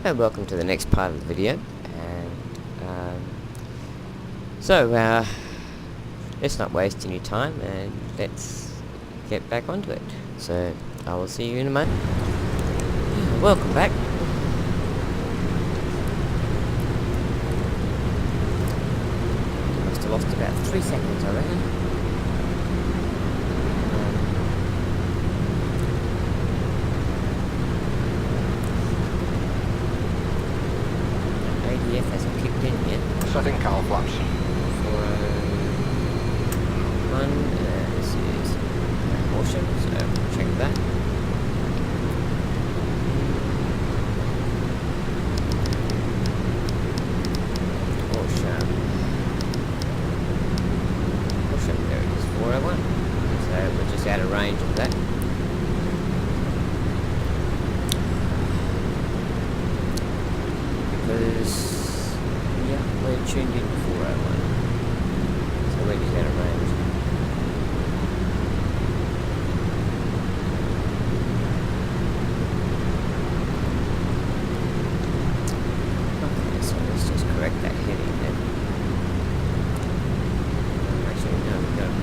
And welcome to the next part of the video. And let's not waste any time and let's get back onto it. So I will see you in a moment. Welcome back. Must have lost about 3 seconds, I reckon. ADF hasn't kicked in yet. Setting Cowl flaps. 401, this is caution, so check that. Caution, there it is, 401. So we're just out of range of that. Because, yeah, we're tuned in 401. So we're just out of range. Okay, so let's just correct that heading then. Actually, no, we got to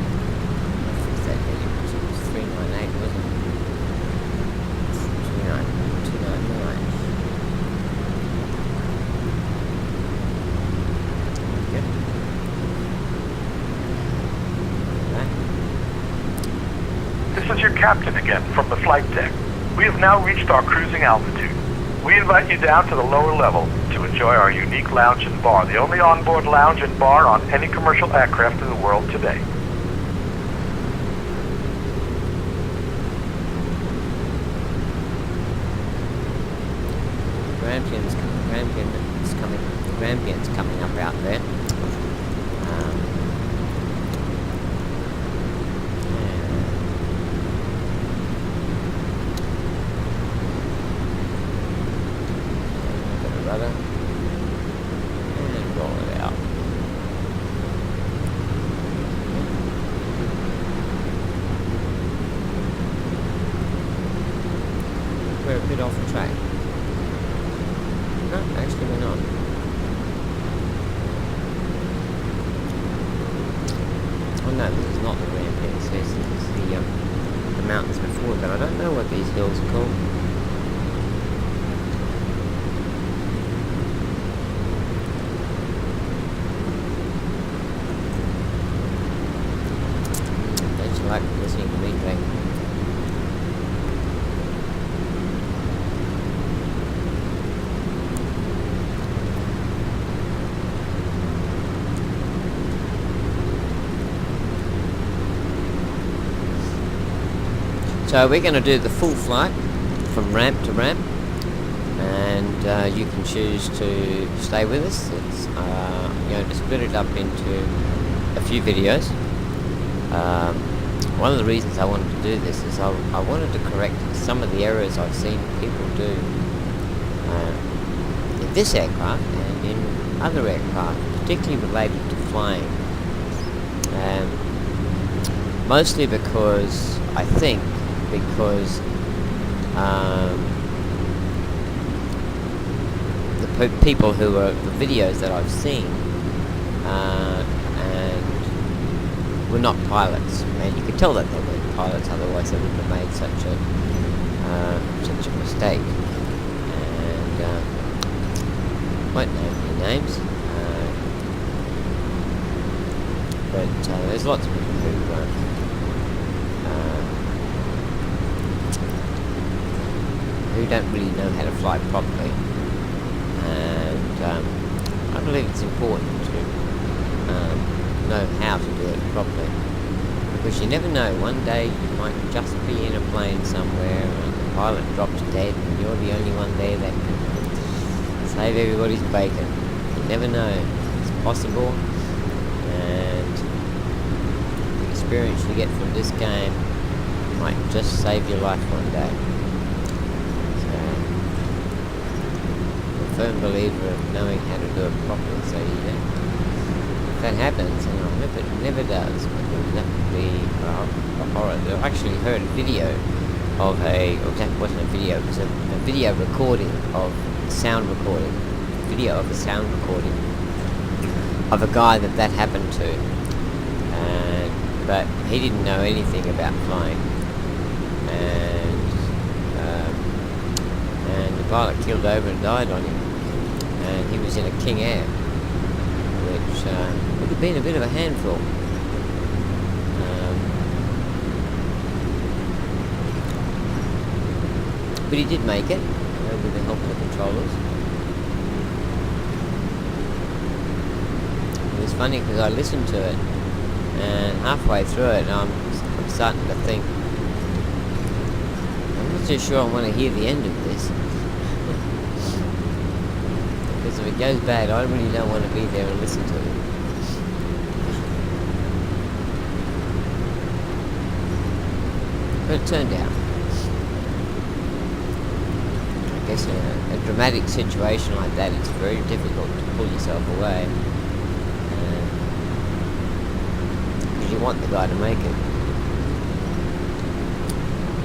fix that heading because it was 398, wasn't it? 299. This is your captain again from the flight deck. We have now reached our cruising altitude. We invite you down to the lower level to enjoy our unique lounge and bar, the only onboard lounge and bar on any commercial aircraft in the world today. Grampian's coming up out there. Rudder and roll it out. We're a bit off the track. No, actually we're not. Oh no, this is not the Grampian. This is the mountains before, but I don't know what these hills are called. Like listening to me drink. So we're going to do the full flight from ramp to ramp, and you can choose to stay with us. It's going to split it up into a few videos. One of the reasons I wanted to do this is I wanted to correct some of the errors I've seen people do in this aircraft and in other aircraft, particularly related to flying. Mostly because, I think, because the people who are, the videos that I've seen were not pilots, and you could tell that they weren't pilots, otherwise they wouldn't have made such a mistake. And won't name any names, but there's lots of people who don't really know how to fly properly, and I believe it's important to know how to do it properly, because you never know, one day you might just be in a plane somewhere and the pilot drops dead and you're the only one there that can save everybody's bacon. You never know, it's possible, and the experience you get from this game might just save your life one day. So I'm a firm believer of knowing how to do it properly, so you don't. If that happens, and I hope it never does, because that would be a horror. I actually heard a video of it wasn't a video, it was a video recording of sound recording, video of a sound recording of a guy that happened to, but he didn't know anything about flying, and the pilot keeled over and died on him, and he was in a King Air, which would have been a bit of a handful. But he did make it, with the help of the controllers. It was funny because I listened to it, and halfway through it, I'm starting to think, I'm not too sure I want to hear the end of this. Because if it goes bad, I really don't want to be there and listen to it. But it turned out. I guess in a dramatic situation like that, it's very difficult to pull yourself away. Because you want the guy to make it.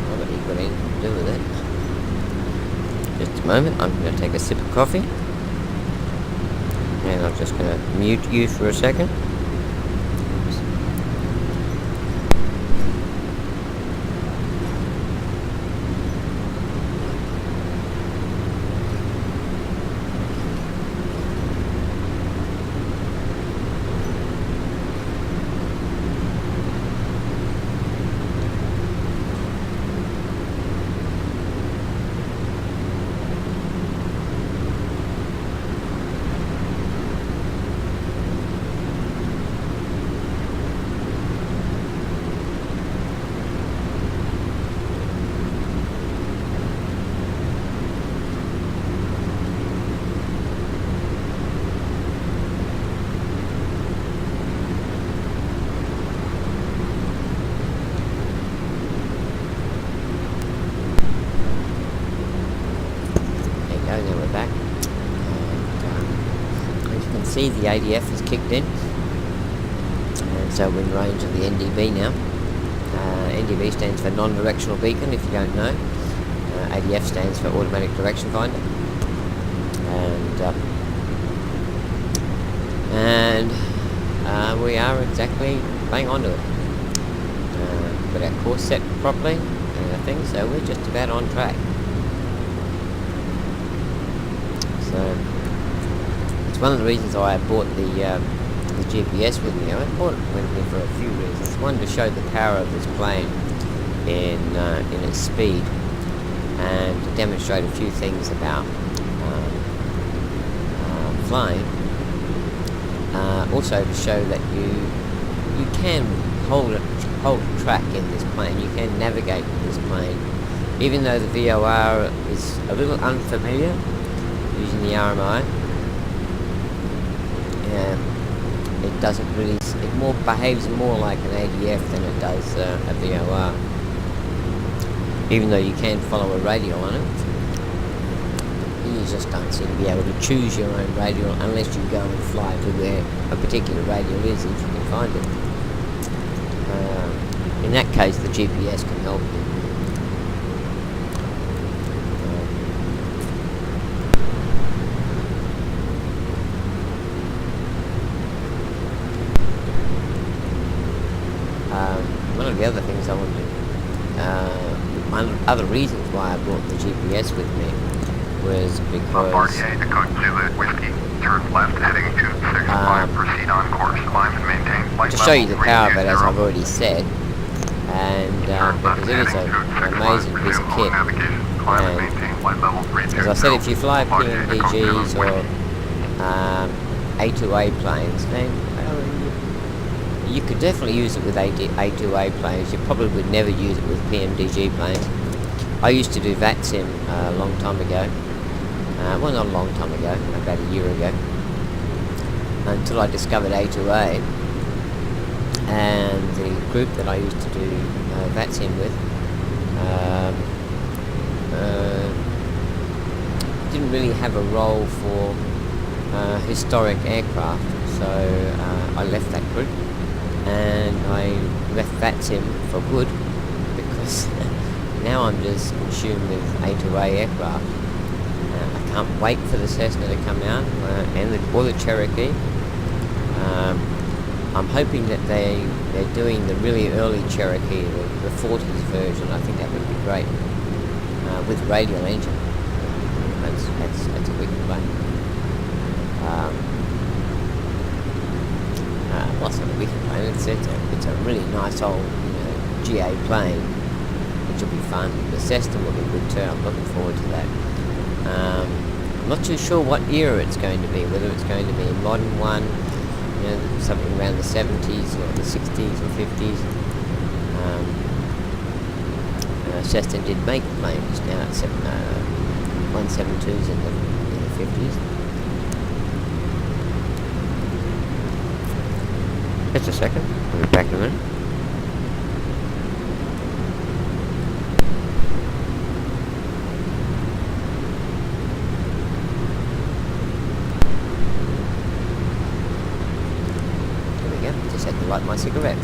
Not that he's got anything to do with it. Just a moment, I'm going to take a sip of coffee. And I'm just going to mute you for a second. See, the ADF has kicked in, and so we're in range of the NDB now. NDB stands for non-directional beacon, if you don't know. ADF stands for automatic direction finder, and we are exactly bang onto it. Got our course set properly and everything, so we're just about on track. So one of the reasons why I bought the GPS with me. I bought it with me for a few reasons. One, to show the power of this plane in its speed, and to demonstrate a few things about flying. Also to show that you can hold track in this plane. You can navigate in this plane, even though the VOR is a little unfamiliar using the RMI. It doesn't really, it behaves more like an ADF than it does a VOR. Even though you can follow a radial on it, you just don't seem to be able to choose your own radial unless you go and fly to where a particular radial is, if you can find it. In that case, the GPS can help you. One of the other things I wanted to, one of the other reasons why I brought the GPS with me was because Bombardier to Coach Zulu Whiskey, turn left heading 265, proceed on course, climb and maintain flight to show you the power of it, as I've already said, and because it is an amazing piece of kit. And as I said, if you fly PMDGs or A2A planes, then you could definitely use it with A2A planes. You probably would never use it with PMDG planes. I used to do VATSIM a long time ago. Well, not a long time ago, about a year ago. Until I discovered A2A. And the group that I used to do VATSIM with didn't really have a role for historic aircraft. So I left that group. And I left VATSIM for good, because now I'm just consumed with A2A aircraft. I can't wait for the Cessna to come out, or the Cherokee. I'm hoping that they're doing the really early Cherokee, the 40s version. I think that would be great, with radial engine. That's a wicked plane. What's a wicked plane? It's a really nice old, GA plane, which will be fun. The Cessna will be good too. I'm looking forward to that. I'm not too sure what era it's going to be, whether it's going to be a modern one, something around the 70s or the 60s or 50s. Cessna did make planes now at 172s in the 50s. Just a second, we'll be back in a minute. Just had to light my cigarette.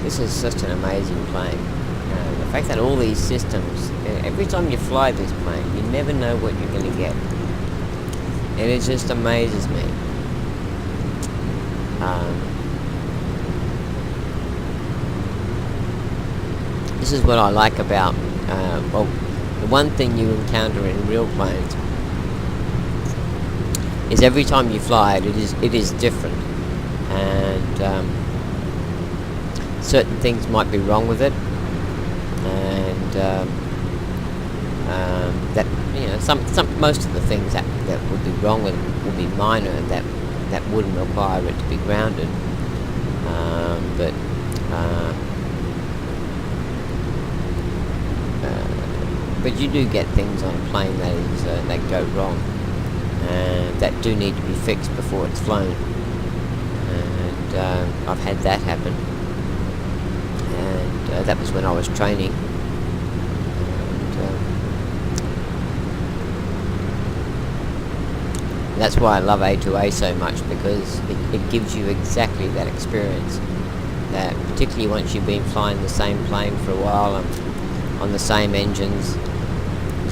This is such an amazing plane. The fact that all these systems, every time you fly this plane, you never know what you're going to get. And it just amazes me. This is what I like about, well, the one thing you encounter in real planes is every time you fly it, it is different, and certain things might be wrong with it, and that most of the things that would be wrong with it would be minor, that wouldn't require it to be grounded, but you do get things on a plane that go wrong. That do need to be fixed before it's flown, and I've had that happen, and that was when I was training, and that's why I love A2A so much, because it gives you exactly that experience, that particularly once you've been flying the same plane for a while on the same engines,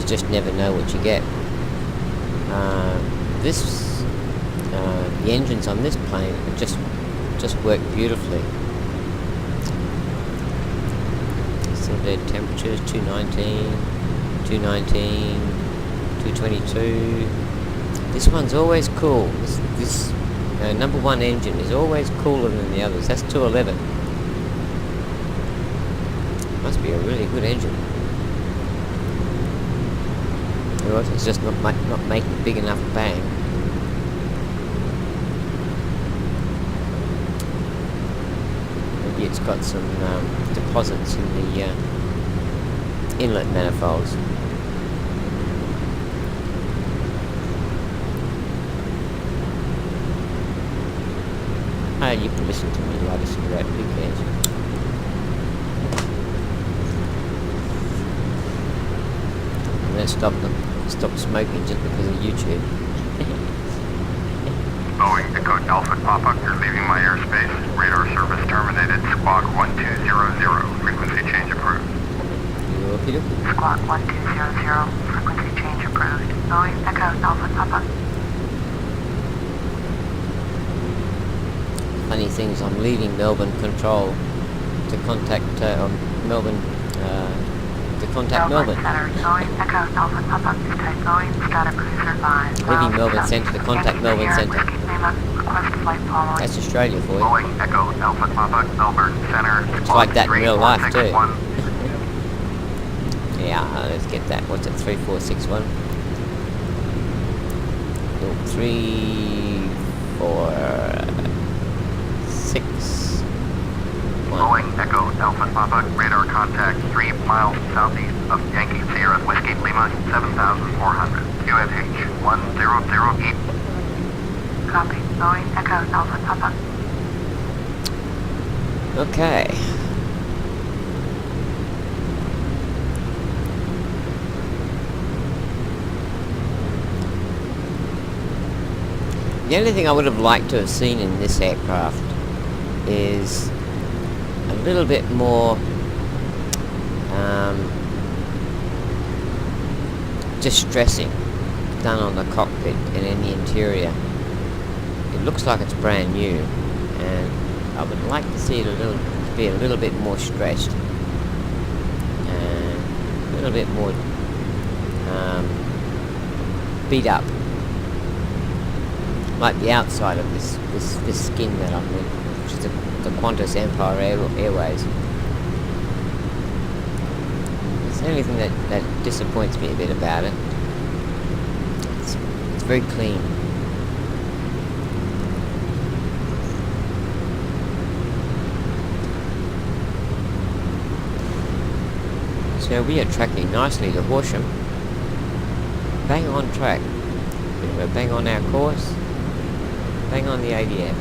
you just never know what you get. The engines on this plane just work beautifully. So the temperatures 219, 222. This one's always cool. This number one engine is always cooler than the others. That's 211. Must be a really good engine. Or it's just not making big enough bang. Maybe it's got some deposits in the inlet manifolds. You can listen to me light a cigarette, who cares? I'm going to stop smoking just because of YouTube. Boeing Echo Alpha Papa, you're leaving my airspace. Radar service terminated. Squawk 1200. Frequency change approved. Squawk 1200. Frequency change approved. Boeing Echo Alpha Papa. Funny things, I'm leaving Melbourne Control to contact Melbourne. Melbourne. Center, Boeing Echo Alpha Papa. Type Boeing Stratocruiser 5. Leaving Melbourne Centre to contact Melbourne Centre. Request flight following. That's Australia for you. Boeing Echo Alpha Papa, Melbourne Center. It's like that in real life too. Yeah, let's get that. What's it? 3461. 3, 4, 6. 1. Boeing Echo Alpha Papa, radar contact 3 miles southeast of Yankee Sierra Whiskey Lima 7400. QFH 100E. Copy. Boeing Echo Alpha Papa. Okay. The only thing I would have liked to have seen in this aircraft is a little bit more distressing done on the cockpit and in the interior. It looks like it's brand new, and I would like to see it be a little bit more stretched and a little bit more beat up, like the outside of this skin that I'm in, which is the Qantas Empire Airways. It's the only thing that disappoints me a bit about it. It's very clean. So we are tracking nicely to Horsham. Bang on track. We're bang on our course. Bang on the ADF.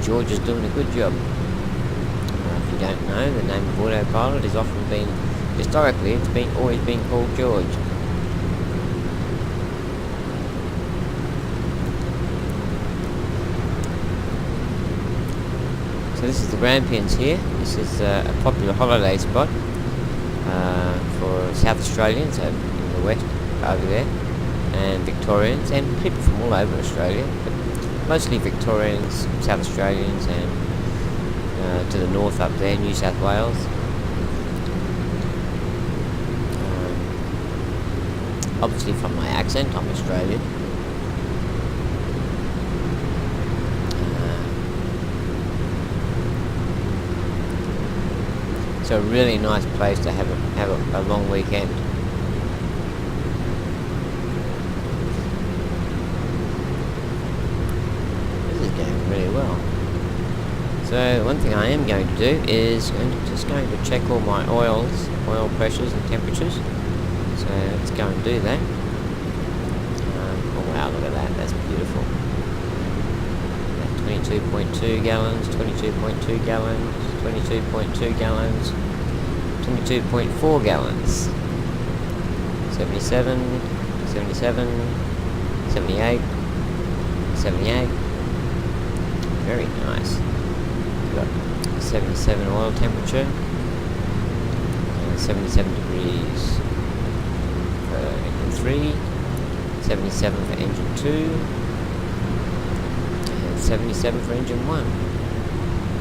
George is doing a good job. If you don't know, the name of autopilot has often been, historically, it's always been called George. So this is the Grampians here. This is a popular holiday spot for South Australians in the west over there, and Victorians, and people from all over Australia, but mostly Victorians, South Australians, and to the north up there, New South Wales. Obviously from my accent, I'm Australian. It's a really nice place to have a long weekend. This is going really well. So one thing I am going to do is just going to check all my oil pressures and temperatures. So let's go and do that. Oh wow, look at that, that's beautiful. 22.2 gallons, 22.2 gallons, 22.2 gallons, 22.4 gallons, 77, 77, 78, 78. Very nice. We've got 77 oil temperature, 77 degrees for engine 3, 77 for engine 2, and 77 for engine 1.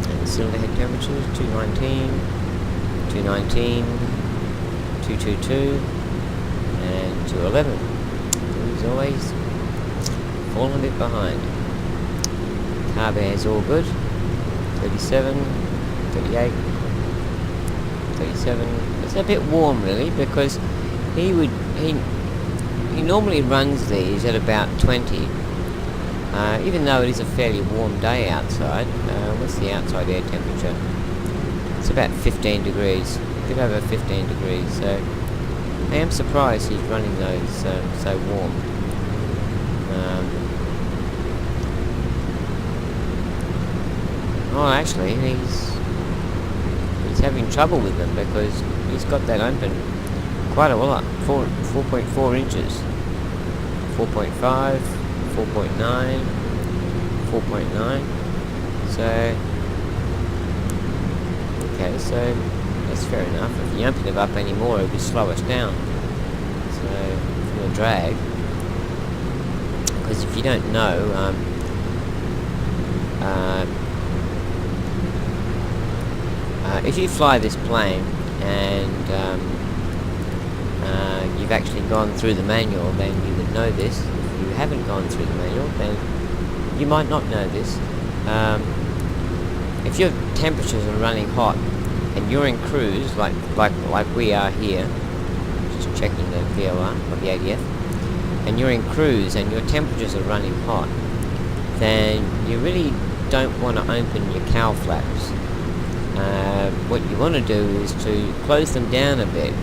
And the cylinder head temperatures 219, 219, 222, and 211. He's always falling a bit behind. Carb air is all good. 37, 38, 37. It's a bit warm really, because he normally runs these at about 20. Even though it is a fairly warm day outside. What's the outside air temperature? It's about 15 degrees, a bit over 15 degrees, so I am surprised he's running those so warm. Oh, actually, he's having trouble with them because he's got that open quite a lot. 4.4 inches, 4.5, 4.9, 4.9. So, okay, so that's fair enough. If you open it up anymore, it would slow us down. So, for the drag, because if you don't know, if you fly this plane and you've actually gone through the manual, then you would know this. If you haven't gone through the manual, then you might not know this. If your temperatures are running hot and you're in cruise, like we are here, just checking the VOR of the ADF, and you're in cruise and your temperatures are running hot, then you really don't want to open your cowl flaps. What you want to do is to close them down a bit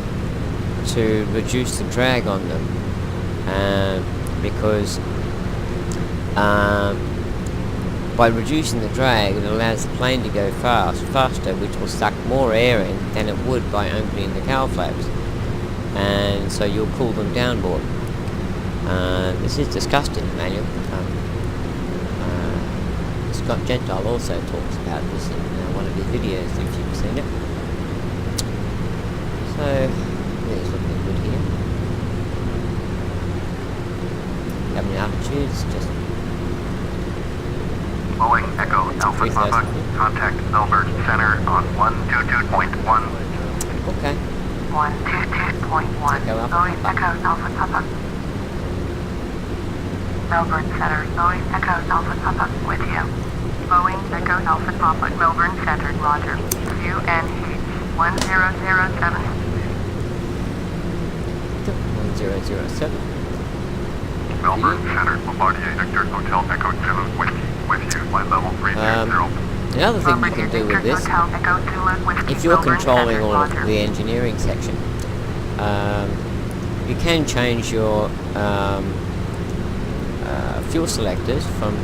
to reduce the drag on them, because by reducing the drag, it allows the plane to go faster, which will suck more air in than it would by opening the cowl flaps, and so you'll cool them down more. This is discussed in the manual. It's Scott Gentile also talks about this in one of his videos, if you've seen it. So, yeah, it's looking good here. How many altitudes? Just Boeing Echo Alpha Papa, contact Melbourne Center on 122.1. okay. 122.1. Boeing Echo Alpha Papa. Melbourne Center. Boeing Echo Alpha Papa with you. Boeing Echo Alpha Papa. Melbourne Center. Roger. UNH 1007. 1007. Melbourne Center, Bombardier Victor Hotel Echo 7 Whiskey with you, flight level 320. Another thing you can do with this, if you're controlling all of the engineering section, you can change your fuel selectors from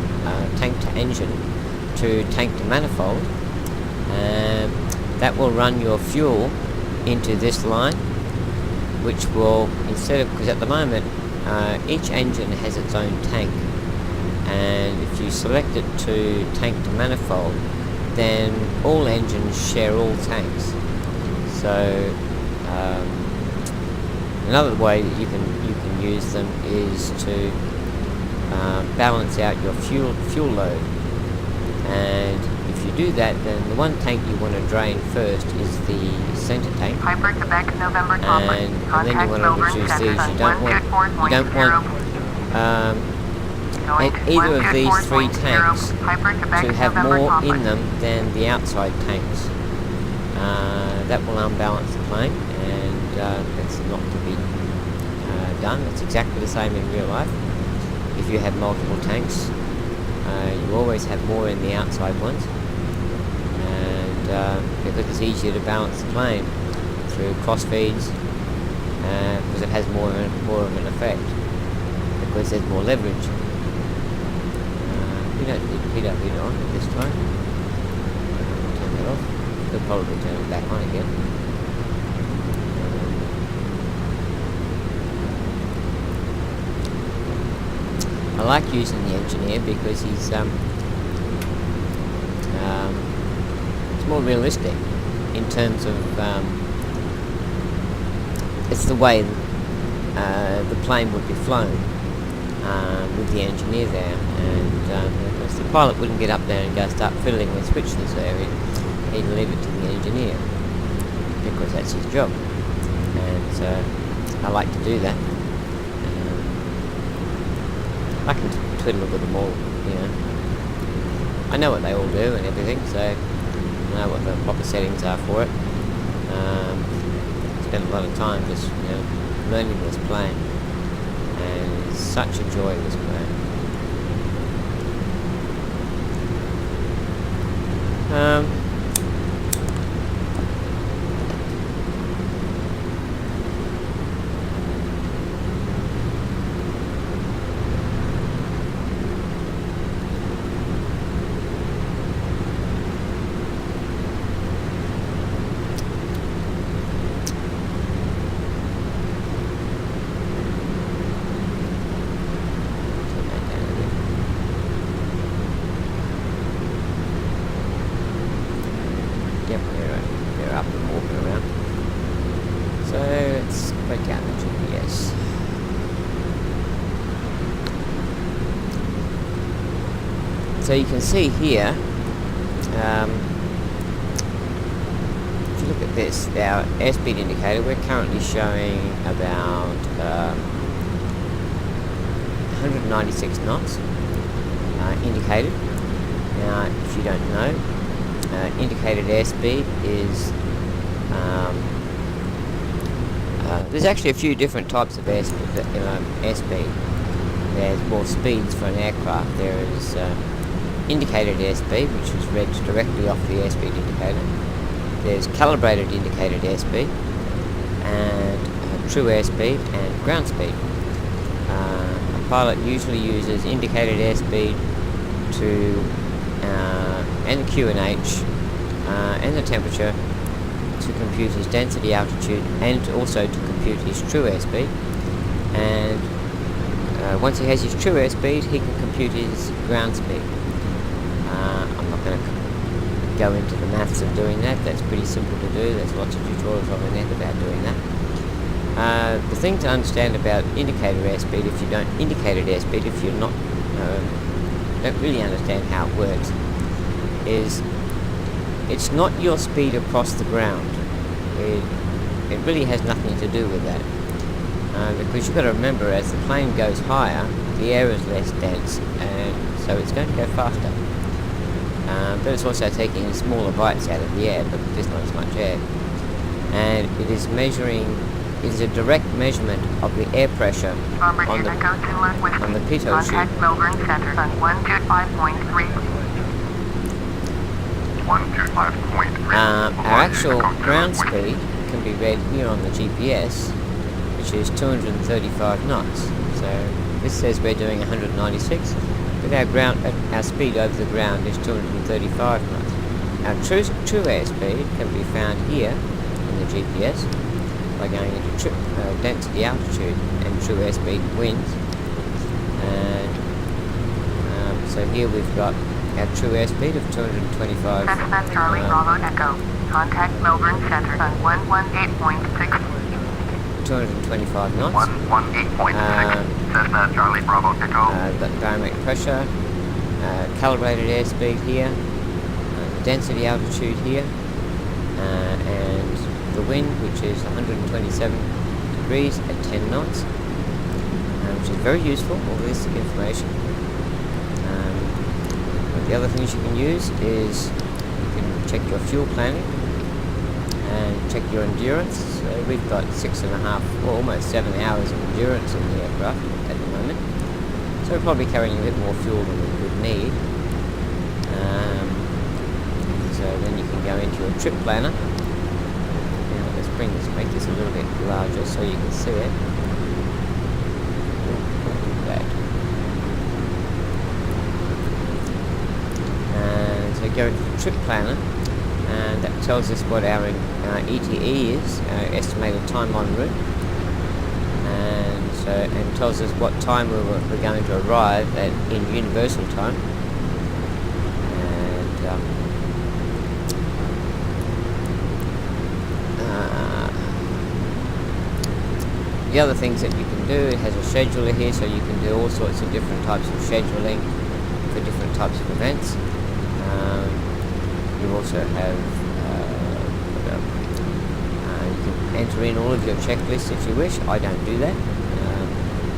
tank to engine to tank to manifold, and that will run your fuel into this line, which will, instead of, because at the moment each engine has its own tank, and if you select it to tank to manifold, then all engines share all tanks. So another way that you can use them is to balance out your fuel load, and if you do that, then the one tank you want to drain first is the center tank, and then you want to reduce these. You don't want either of these three tanks to have more in them than the outside tanks. That will unbalance the plane, and that's not to be done. It's exactly the same in real life. If you have multiple tanks, you always have more in the outside ones, and because it's easier to balance the plane through cross feeds, because it has more of an effect, because there's more leverage. We don't need PW on at this time. Turn that off. We'll probably turn it back on again. I like using the engineer because he's it's more realistic in terms of it's the way the plane would be flown with the engineer there, and of course the pilot wouldn't get up there and go start fiddling with switches there. He'd leave it to the engineer because that's his job, and so I like to do that. I can twiddle with them all, you know. I know what they all do and everything, so I know what the proper settings are for it. Spent a lot of time just, you know, learning this plane, and it's such a joy, this plane. Yep, they're up and walking around. So let's break out the GPS. So you can see here, if you look at this, our airspeed indicator, we're currently showing about 196 knots indicated. Now, if you don't know, indicated airspeed is there's actually a few different types of airspeed. There's more speeds for an aircraft. There is indicated airspeed, which is read directly off the airspeed indicator. There's calibrated indicated airspeed, and true airspeed, and ground speed. A pilot usually uses indicated airspeed to and the QNH and the temperature to compute his density, altitude, and also to compute his true airspeed. And once he has his true airspeed, he can compute his ground speed. going to go into the maths of doing that. That's pretty simple to do. There's lots of tutorials on the net about doing that. The thing to understand about indicator airspeed, if you don't indicated airspeed, if you're not don't really understand how it works, is it's not your speed across the ground. It really has nothing to do with that, because you've got to remember, as the plane goes higher, the air is less dense, and so it's going to go faster. But it's also taking smaller bites out of the air, but there's not as much air. And it is a direct measurement of the air pressure on the pitot chute. Contact Melbourne Center on 125.3. 125.3. Our actual ground speed can be read here on the GPS, which is 235 knots. So this says we're doing 196, but our speed over the ground is 235 knots. Our true airspeed can be found here in the GPS by going into density, altitude, and true airspeed winds. And so here we've got our true airspeed of 225. Cessna Charlie Bravo Echo. Contact Melbourne Center on 118.6. 225 knots. 118.6. Cessna Charlie Bravo Echo. Got barometric pressure, calibrated airspeed here, density, altitude here, and the wind, which is 127 degrees at 10 knots, which is very useful, all this information. The other things you can use is you can check your fuel planning and check your endurance. So we've got 6.5, or almost 7 hours of endurance in the aircraft at the moment. So we're probably carrying a bit more fuel than we would need. So then you can go into your trip planner. Now let's make this a little bit larger so you can see it. So go into the trip planner, and that tells us what our ETE is, our estimated time en route, and tells us what time we're going to arrive at in universal time. And the other things that you can do, it has a scheduler here, so you can do all sorts of different types of scheduling for different types of events. You also have, you can enter in all of your checklists if you wish. I don't do that.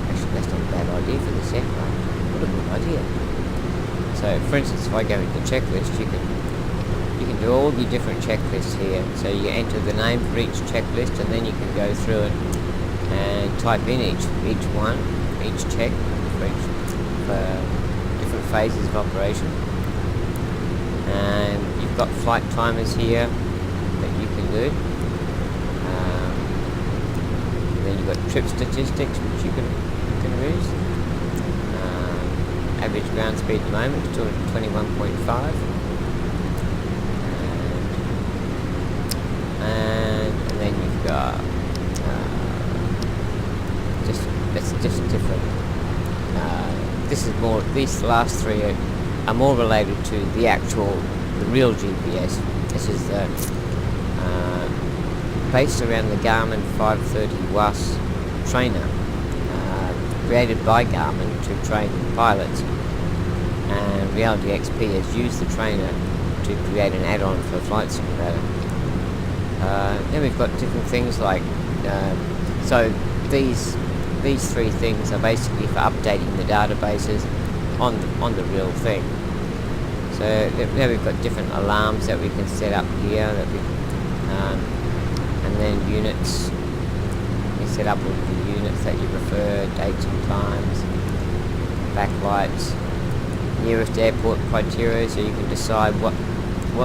Actually, that's not a bad idea for this aircraft. What a good idea. So, for instance, if I go into the checklist, you can do all your different checklists here. So you enter the name for each checklist, and then you can go through it and type in each check for different phases of operation. And you've got flight timers here that you can do. Then you've got trip statistics, which you can use. Average ground speed at the moment is 221.5. And then you've got just different. These last three are more related to the real GPS. This is based around the Garmin 530 WAS trainer, created by Garmin to train pilots, and Reality XP has used the trainer to create an add-on for Flight Simulator. Then we've got different things like, so these three things are basically for updating the databases on the real thing. So now we've got different alarms that we can set up here, and then units. You set up all the units that you prefer, dates and times, backlights, nearest airport criteria, so you can decide what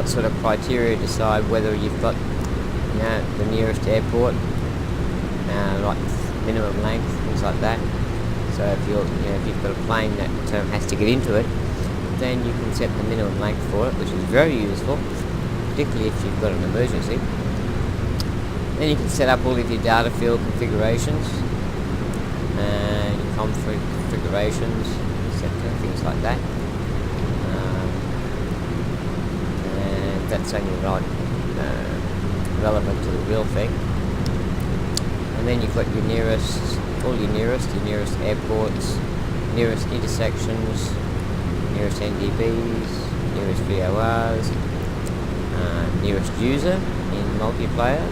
sort of criteria decide whether you've got the nearest airport, like minimum length, things like that. So if you've got a plane that has to get into it, then you can set the minimum length for it, which is very useful, particularly if you've got an emergency. Then you can set up all of your data field configurations and your configurations, etc., things like that. that's only right, relevant to the real thing. And then you've got your nearest, all your nearest airports, nearest intersections, nearest NDBs, nearest VORs, nearest user in multiplayer.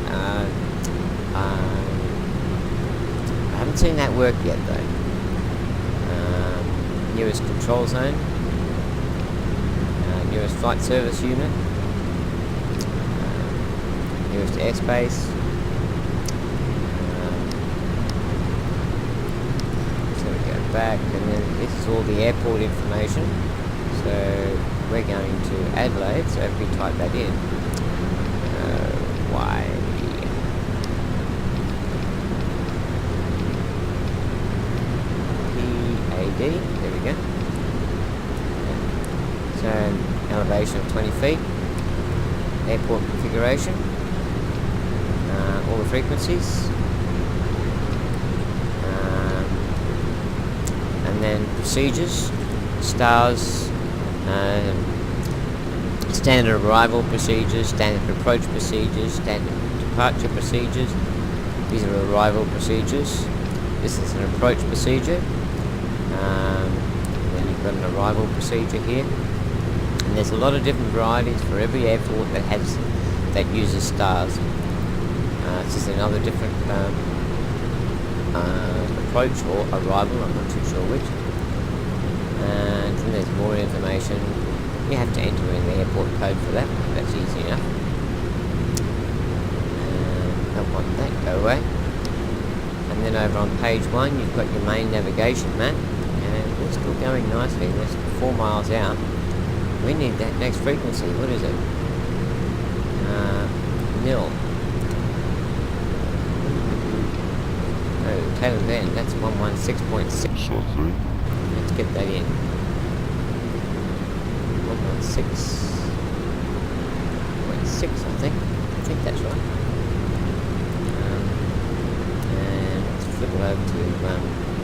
I haven't seen that work yet though. Nearest control zone, nearest flight service unit, nearest airspace. So we go back, and then this is all the airport information. So we're going to Adelaide, so if we type that in, YPAD, there we go. So elevation of 20 feet, airport configuration, all the frequencies, and then procedures, stars, standard arrival procedures, standard approach procedures, standard departure procedures. These are arrival procedures. This is an approach procedure. Then you've got an arrival procedure here. And there's a lot of different varieties for every airport that uses stars. This is another different approach or arrival, I'm not too sure which. And then there's more information. You have to enter in the airport code for that, that's easy enough. Don't want that, go away. And then over on page 1 you've got your main navigation map, and we're still going nicely. We're 4 miles out. We need that next frequency. What is it? Nil. Oh, tail end, that's 116.6. Let's get that in. 116.6, I think that's right. And let's flip it over to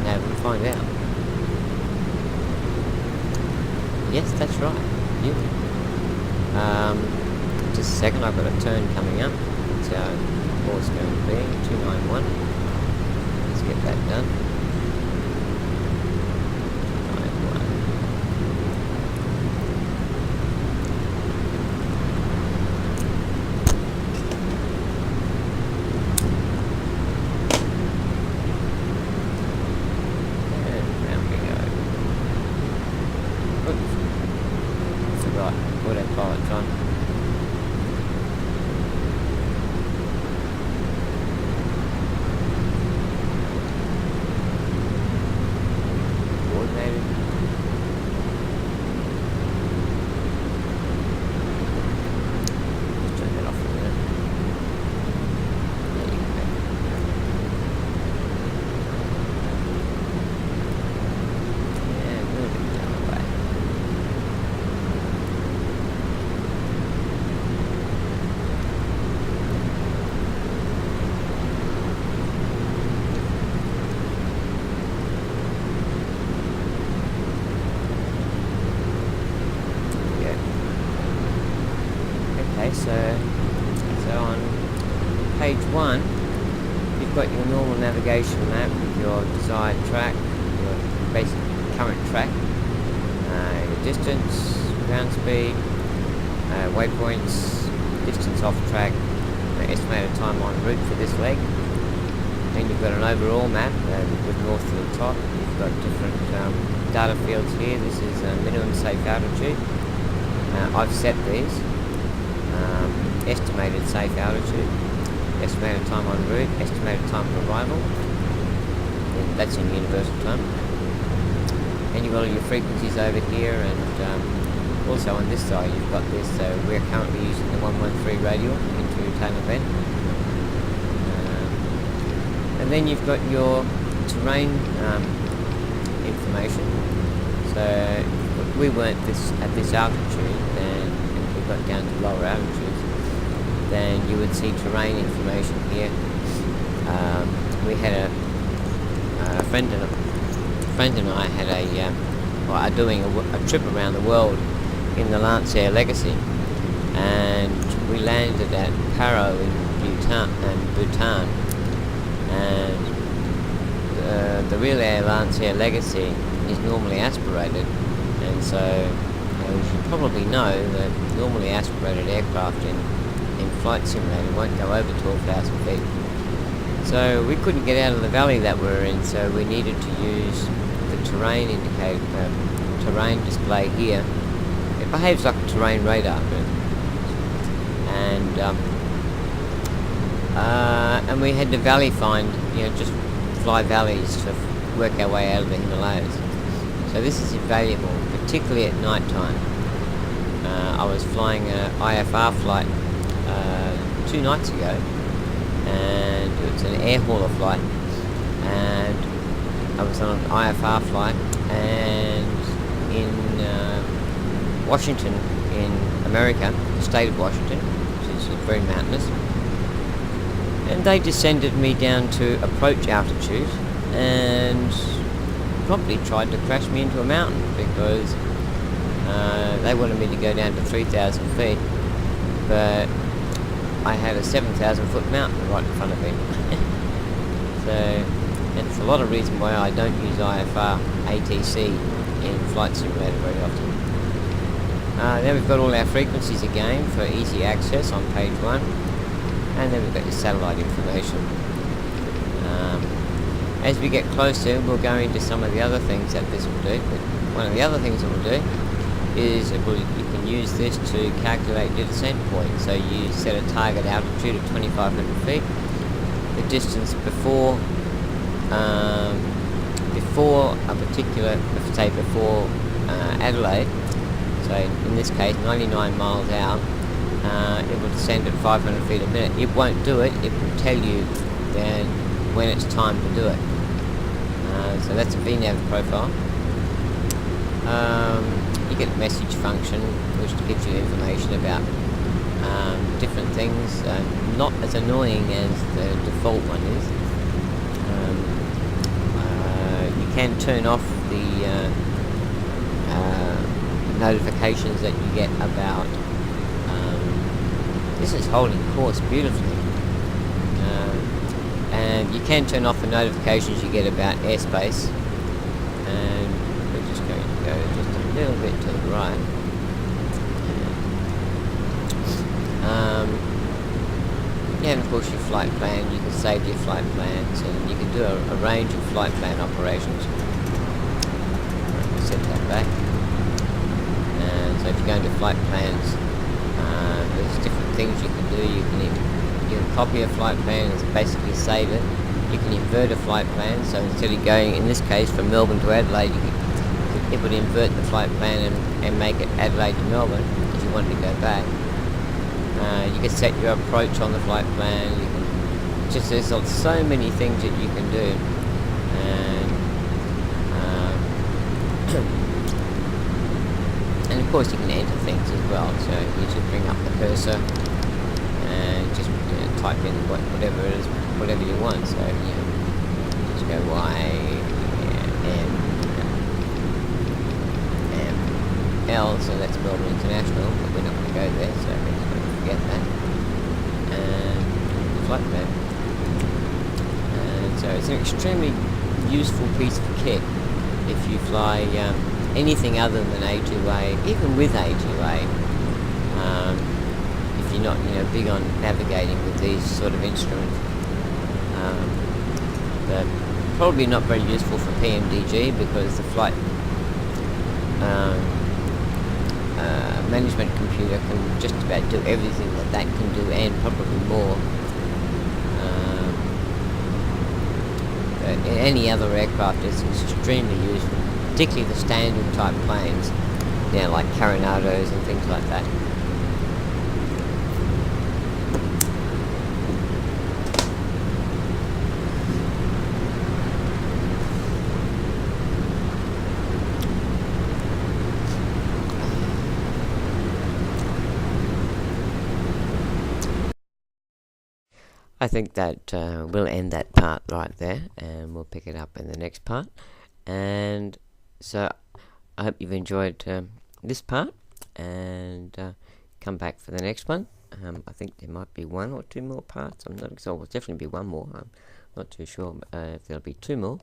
nav and find out. Yes, that's right. Yeah. Just a second, I've got a turn coming up. That's our course going to be 291. Let's get that done. So on page 1 you've got your normal navigation map with your desired track, your basic current track, your distance, ground speed, waypoints, distance off track, estimated time en route for this leg. Then you've got an overall map with north to the top. You've got different data fields here. This is minimum safe altitude. I've set these. Estimated safe altitude, estimated time en route, estimated time of arrival. And that's in universal time. And you've got all your frequencies over here, and also on this side you've got this. We're currently using the 113 radial into Taylor Bend. And then you've got your terrain information. So we weren't at this altitude, and we got down to lower altitudes. Then you would see terrain information here. We had a friend and I had are doing a trip around the world in the Lancair Legacy, and we landed at Paro in Bhutan, and the real Air Lancia Legacy is normally aspirated, and so as you probably know that normally aspirated aircraft in Flight Simulator won't go over 12,000 feet. So we couldn't get out of the valley that we were in, so we needed to use the terrain indicator, terrain display here. It behaves like a terrain radar, and we had to valley find, just fly valleys to work our way out of the Himalayas. So this is invaluable, particularly at night time. I was flying an IFR flight 2 nights ago, and it was an air hauler flight, and I was on an IFR flight, and in Washington, in America, the state of Washington, which is very mountainous, and they descended me down to approach altitude and promptly tried to crash me into a mountain because they wanted me to go down to 3,000 feet, but I had a 7,000 foot mountain right in front of me. So it's a lot of reason why I don't use IFR ATC in Flight Simulator very often. Then we've got all our frequencies again for easy access on page 1, and then we've got your satellite information. As we get closer, we'll go into some of the other things that this will do, but one of the other things it will do is you can use this to calculate your descent point. So you set a target altitude of 2,500 feet, the distance before a particular, say before Adelaide, so in this case 99 miles out, it will descend at 500 feet a minute. It won't do it, it will tell you then when it's time to do it. So that's a VNAV profile. You get a message function which gives you information about different things, not as annoying as the default one is. You can turn off the notifications that you get about this is holding course beautifully, and you can turn off the notifications you get about airspace, and we're just going to go just a little bit to the right. Yeah, and of course your flight plan, you can save your flight plans, and you can do a range of flight plan operations. Set that back. And so if you go into flight plans, there's different things you can do. You can copy a flight plan and basically save it. You can invert a flight plan, so instead of going, in this case, from Melbourne to Adelaide, it would invert the flight plan and make it Adelaide to Melbourne if you wanted to go back. You can set your approach on the flight plan. You can there's so many things that you can do, and of course you can enter things as well. So you just bring up the cursor and just type in whatever it is, whatever you want. So just go YMML, so that's Melbourne International, but we're not going to go there, so we're just going to forget that. And flight plan. And so it's an extremely useful piece of kit if you fly anything other than A2A, even with A2A. If you're not big on navigating with these sort of instruments. They're probably not very useful for PMDG because the flight management computer can just about do everything that can do and probably more. But in any other aircraft it's extremely useful, particularly the standard type planes, like Carinados and things like that. I think that we'll end that part right there, and we'll pick it up in the next part. And so I hope you've enjoyed this part, and come back for the next one. I think there might be 1 or 2 more parts. I'm not sure. Will definitely be 1 more. I'm not too sure if there'll be 2 more.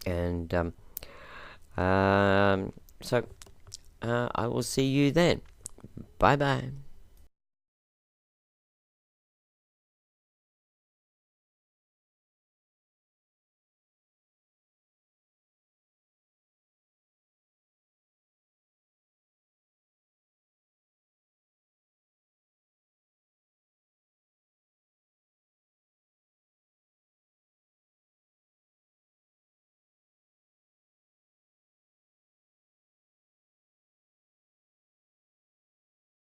And so I will see you then. Bye bye.